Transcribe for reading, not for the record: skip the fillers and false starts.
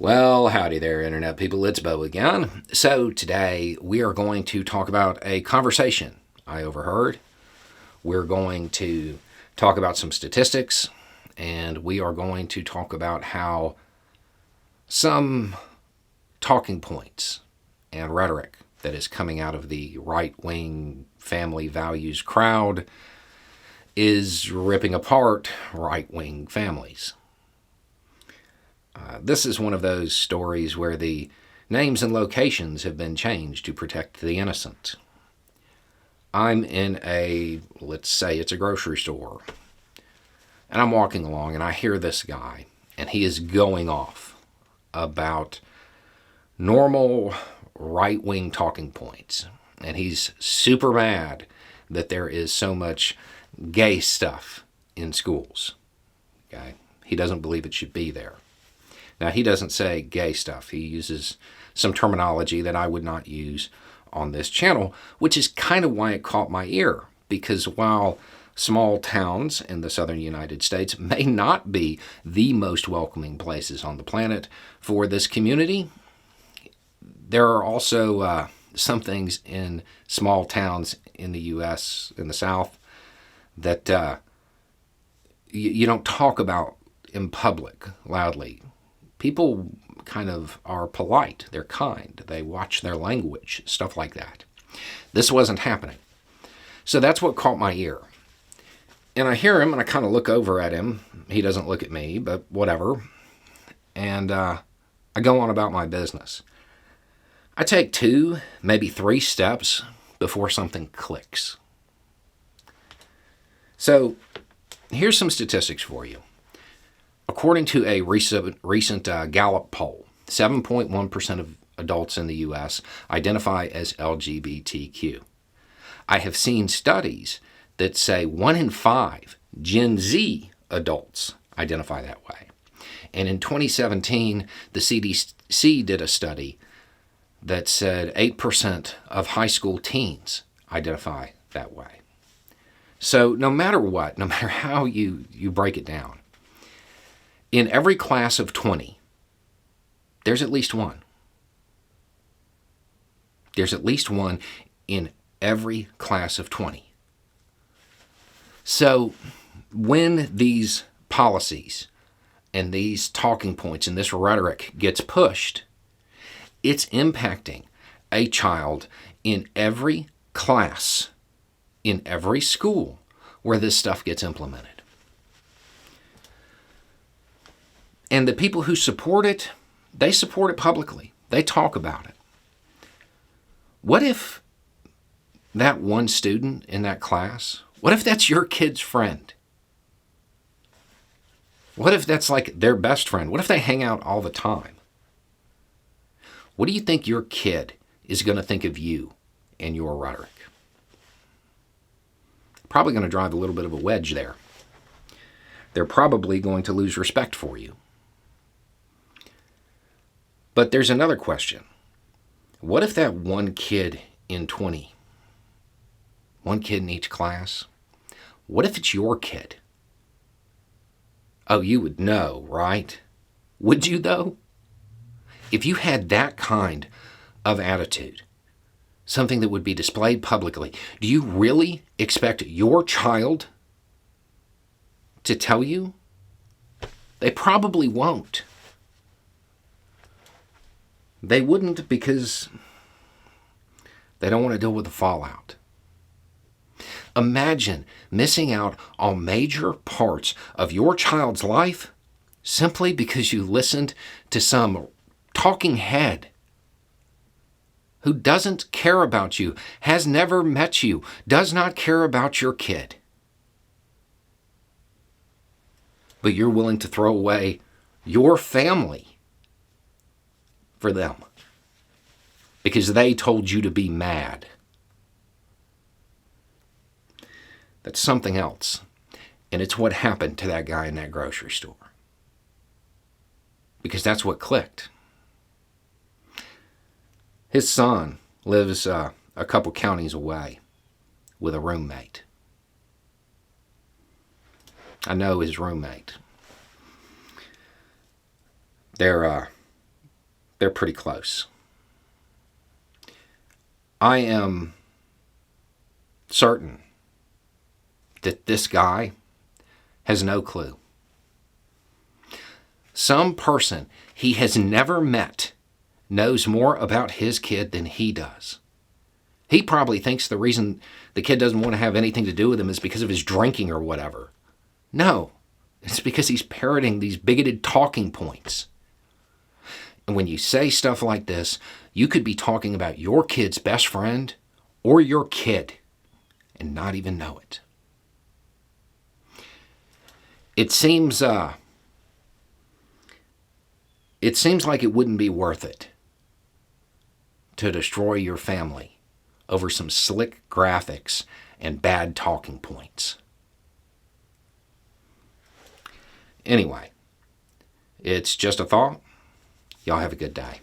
Well, howdy there, Internet people. It's Bo again. So, today we are going to talk about a conversation I overheard. We're going to talk about some statistics, and we are going to talk about how some talking points and rhetoric that is coming out of the right wing family values crowd is ripping apart right wing families. This is one of those stories where the names and locations have been changed to protect the innocent. I'm in let's say it's a grocery store, and I'm walking along and I hear this guy, and he is going off about normal right-wing talking points. And he's super mad that there is so much gay stuff in schools. Okay? He doesn't believe it should be there. Now, he doesn't say gay stuff. He uses some terminology that I would not use on this channel, which is kind of why it caught my ear. Because while small towns in the southern United States may not be the most welcoming places on the planet for this community, there are also some things in small towns in the U.S., in the South, that you don't talk about in public loudly. People kind of are polite. They're kind. They watch their language, stuff like that. This wasn't happening. So that's what caught my ear. And I hear him, and I kind of look over at him. He doesn't look at me, but whatever. And I go on about my business. I take 2, maybe 3 steps before something clicks. So here's some statistics for you. According to a recent Gallup poll, 7.1% of adults in the U.S. identify as LGBTQ. I have seen studies that say 1 in 5 Gen Z adults identify that way. And in 2017, the CDC did a study that said 8% of high school teens identify that way. So no matter what, no matter how you break it down, in every class of 20, there's at least one. There's at least one in every class of 20. So when these policies and these talking points and this rhetoric gets pushed, it's impacting a child in every class, in every school where this stuff gets implemented. And the people who support it, they support it publicly. They talk about it. What if that one student in that class, what if that's your kid's friend? What if that's like their best friend? What if they hang out all the time? What do you think your kid is going to think of you and your rhetoric? Probably going to drive a little bit of a wedge there. They're probably going to lose respect for you. But there's another question. What if that one kid in 20, one kid in each class, what if it's your kid? Oh, you would know, right? Would you though? If you had that kind of attitude, something that would be displayed publicly, do you really expect your child to tell you? They probably won't. They wouldn't because they don't want to deal with the fallout. Imagine missing out on major parts of your child's life simply because you listened to some talking head who doesn't care about you, has never met you, does not care about your kid. But you're willing to throw away your family for them because they told you to be mad. That's something else. And it's what happened to that guy in that grocery store. Because that's what clicked. His son lives a couple counties away with a roommate. I know his roommate. They're they're pretty close. I am certain that this guy has no clue. Some person he has never met knows more about his kid than he does. He probably thinks the reason the kid doesn't want to have anything to do with him is because of his drinking or whatever. No, it's because he's parroting these bigoted talking points. And when you say stuff like this, you could be talking about your kid's best friend or your kid and not even know it. It seems like it wouldn't be worth it to destroy your family over some slick graphics and bad talking points. Anyway, it's just a thought. Y'all have a good day.